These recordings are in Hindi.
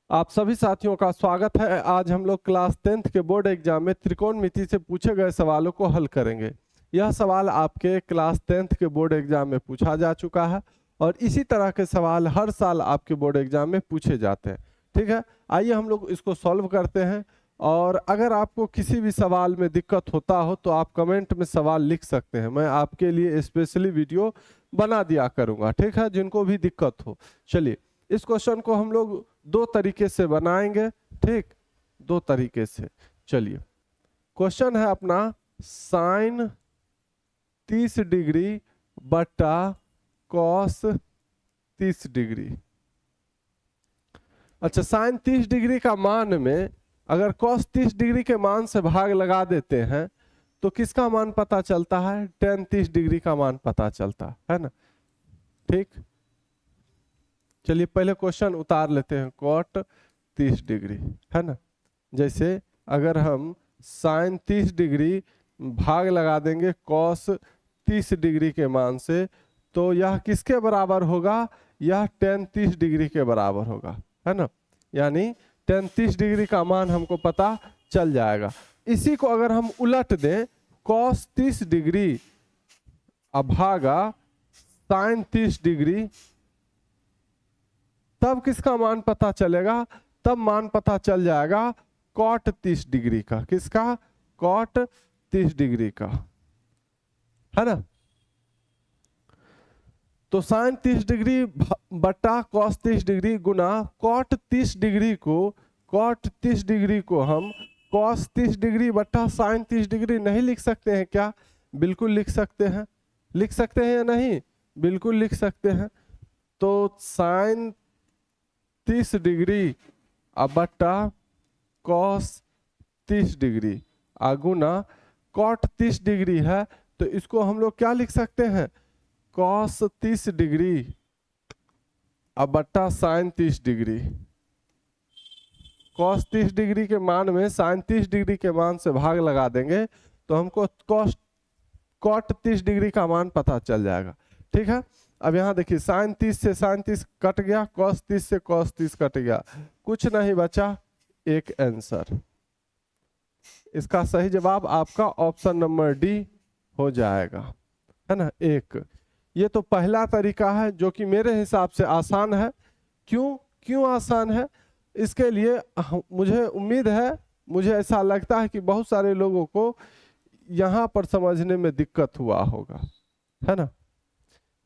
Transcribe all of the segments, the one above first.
आप सभी साथियों का स्वागत है। आज हम लोग क्लास 10th के बोर्ड एग्जाम में त्रिकोणमिति से पूछे गए सवालों को हल करेंगे। यह सवाल आपके क्लास 10th के बोर्ड एग्जाम में पूछा जा चुका है और इसी तरह के सवाल हर साल आपके बोर्ड एग्जाम में पूछे जाते हैं। ठीक है, आइए हम लोग इसको सॉल्व करते हैं। और अगर आपको किसी भी सवाल में दिक्कत होता हो तो आप कमेंट में सवाल लिख सकते हैं, मैं आपके लिए स्पेशली वीडियो बना दिया करूँगा। ठीक है, जिनको भी दिक्कत हो। चलिए, इस क्वेश्चन को हम लोग दो तरीके से बनाएंगे। ठीक, दो तरीके से। चलिए, क्वेश्चन है अपना साइन 30 डिग्री बटा कॉस 30 डिग्री। अच्छा, साइन 30 डिग्री का मान में अगर कॉस 30 डिग्री के मान से भाग लगा देते हैं तो किसका मान पता चलता है? टेन 30 डिग्री का मान पता चलता है ना। ठीक, चलिए पहले क्वेश्चन उतार लेते हैं। कॉट 30 डिग्री है ना। जैसे अगर हम साइन 30 डिग्री भाग लगा देंगे कॉस 30 डिग्री के मान से तो यह किसके बराबर होगा? यह टेन 30 डिग्री के बराबर होगा, है ना। यानी टेन 30 डिग्री का मान हमको पता चल जाएगा। इसी को अगर हम उलट दें, कॉस 30 डिग्री अभागा साइन 30 डिग्री, तब किसका मान पता चलेगा? तब मान पता चल जाएगा कॉट 30 डिग्री का। किसका? कॉट 30 डिग्री का, है ना। तो साइन 30 डिग्री बटा कॉस 30 डिग्री गुना कॉट 30 डिग्री को हम कॉस 30 डिग्री बटा साइन 30 डिग्री नहीं लिख सकते हैं क्या? बिल्कुल लिख सकते हैं। लिख सकते हैं या नहीं? बिल्कुल लिख सकते हैं। तो साइन 30 डिग्री बटा कॉस 30 डिग्री गुना कॉट 30 डिग्री है तो इसको हम लोग क्या लिख सकते हैं? कॉस 30 डिग्री बटा साइन 30 डिग्री। कॉस 30 डिग्री के मान में साइन 30 डिग्री के मान से भाग लगा देंगे तो हमको कॉट 30 डिग्री का मान पता चल जाएगा। ठीक है, अब यहाँ देखिए, साइन 30 से साइन 30 कट गया, कॉस 30 से कॉस 30 कट गया, कुछ नहीं बचा, एक आंसर। इसका सही जवाब आपका ऑप्शन नंबर डी हो जाएगा, है ना। एक ये तो पहला तरीका है जो कि मेरे हिसाब से आसान है। क्यों आसान है? इसके लिए मुझे उम्मीद है, मुझे ऐसा लगता है कि बहुत सारे लोगों को यहाँ पर समझने में दिक्कत हुआ होगा, है ना,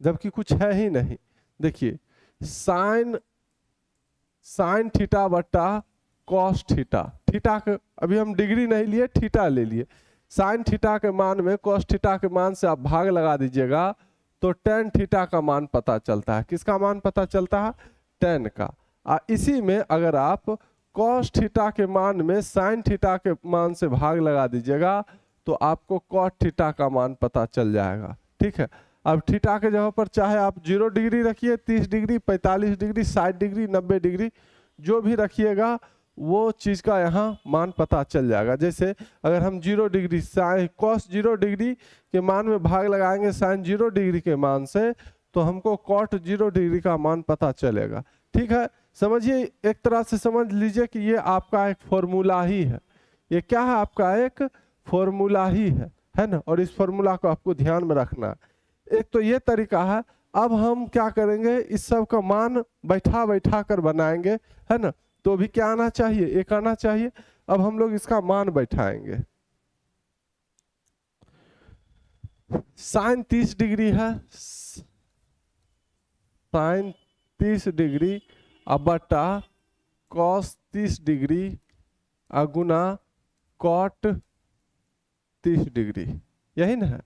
जबकि कुछ है ही नहीं। देखिए, साइन थीटा बटा कॉस थीटा, थीटा के अभी हम डिग्री नहीं लिए, थीटा ले लिए। साइन थीटा के मान में कॉस थीटा के मान से आप भाग लगा दीजिएगा तो टेन थीटा का मान पता चलता है। किसका मान पता चलता है? टेन का। इसी में अगर आप कॉस थीटा के मान में साइन थीटा के मान से भाग लगा दीजिएगा तो आपको कॉट थीटा का मान पता चल जाएगा। ठीक है, अब थीटा के जगह पर चाहे आप 0 डिग्री रखिए, 30 डिग्री, 45 डिग्री, 60 डिग्री, 90 डिग्री, जो भी रखिएगा वो चीज का यहाँ मान पता चल जाएगा। जैसे अगर हम 0 डिग्री साइन कॉस 0 डिग्री के मान में भाग लगाएंगे साइन 0 डिग्री के मान से तो हमको कॉट 0 डिग्री का मान पता चलेगा। ठीक है, समझिए, एक तरह से समझ लीजिए कि ये आपका एक फॉर्मूला ही है। ये क्या है? आपका एक फॉर्मूला ही है ना। और इस फॉर्मूला को आपको ध्यान में रखना है। एक तो ये तरीका है। अब हम क्या करेंगे, इस सब का मान बैठा कर बनाएंगे, है ना। तो भी क्या आना चाहिए? एक आना चाहिए। अब हम लोग इसका मान बैठाएंगे। साइन 30 डिग्री है, साइन 30 डिग्री बटा कॉस 30 डिग्री गुना कॉट 30 डिग्री, यही ना है।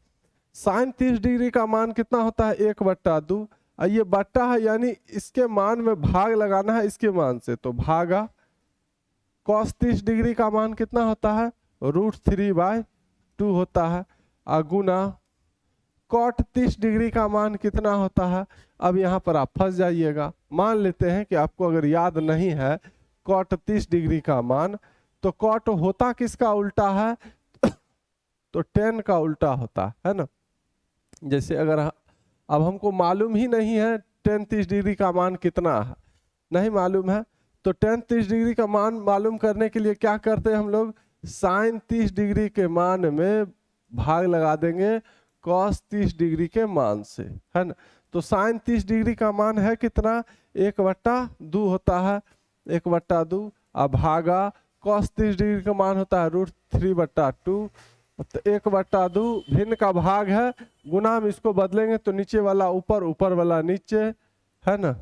साइन 30 डिग्री का मान कितना होता है? 1/2। ये बट्टा है यानी इसके मान में भाग लगाना है इसके मान से, तो भागा। कॉस 30 डिग्री का मान कितना होता है? √3/2 होता है। गुना कॉट 30 डिग्री का मान कितना होता है? अब यहाँ पर आप फंस जाइएगा। मान लेते हैं कि आपको अगर याद नहीं है कॉट 30 डिग्री का मान, तो कॉट होता किसका उल्टा है? तो टेन का उल्टा होता है ना। जैसे अगर अब हमको मालूम ही नहीं है टेन 30 डिग्री का मान कितना है, नहीं मालूम है, तो tan 30 डिग्री का मान मालूम करने के लिए क्या करते हैं हम लोग, sin 30 डिग्री के मान में भाग लगा देंगे cos 30 डिग्री के मान से, है ना। तो sin 30 डिग्री का मान है कितना, 1/2 होता है, 1/2 अब भागा cos 30 डिग्री का मान होता है √3/2, तो 1/2 भिन्न का भाग है, गुना हम इसको बदलेंगे तो नीचे वाला ऊपर, ऊपर वाला नीचे, है ना।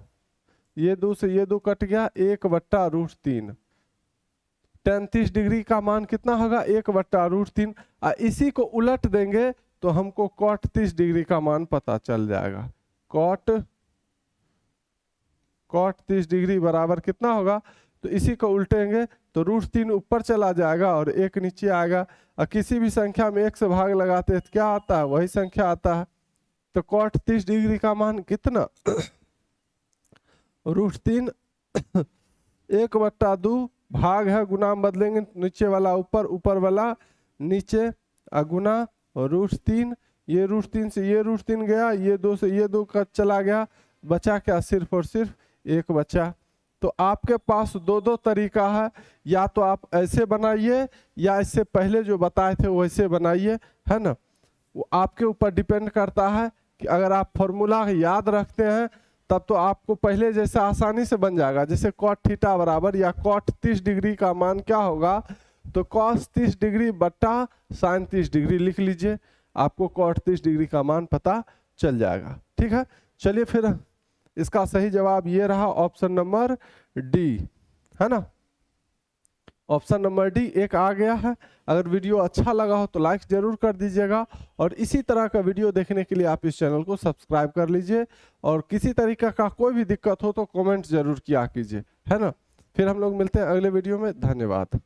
ये 2 से ये 2 कट गया, 1/√3। tan 30 डिग्री का मान कितना होगा, 1/√3। इसी को उलट देंगे तो हमको cot 30 डिग्री का मान पता चल जाएगा। cot 30 डिग्री बराबर कितना होगा, तो इसी को उल्टेंगे तो √3 ऊपर चला जाएगा और 1 नीचे आएगा। और किसी भी संख्या में 1 से भाग लगाते हैं तो क्या आता है, वही संख्या आता है। तो cot 30 डिग्री का मान कितना, √3 1/2 भाग है, गुना में बदलेंगे नीचे वाला ऊपर, ऊपर वाला नीचे, गुना √3, ये √3 से ये √3 गया, ये 2 से ये 2 का चला गया, बचा क्या, सिर्फ और सिर्फ 1 बचा। तो आपके पास 2 तरीका है, या तो आप ऐसे बनाइए या इससे पहले जो बताए थे वैसे बनाइए, है ना। वो आपके ऊपर डिपेंड करता है कि अगर आप फॉर्मूला याद रखते हैं तब तो आपको पहले जैसा आसानी से बन जाएगा। जैसे cot थीटा बराबर या cot 30 डिग्री का मान क्या होगा, तो cos 30 डिग्री बट्टा sin 30 डिग्री लिख लीजिए, आपको cot 30 डिग्री का मान पता चल जाएगा। ठीक है, चलिए फिर इसका सही जवाब ये रहा, ऑप्शन नंबर डी, है ना। ऑप्शन नंबर डी एक आ गया है। अगर वीडियो अच्छा लगा हो तो लाइक जरूर कर दीजिएगा, और इसी तरह का वीडियो देखने के लिए आप इस चैनल को सब्सक्राइब कर लीजिए, और किसी तरीके का कोई भी दिक्कत हो तो कमेंट जरूर किया कीजिए, है ना। फिर हम लोग मिलते हैं अगले वीडियो में, धन्यवाद।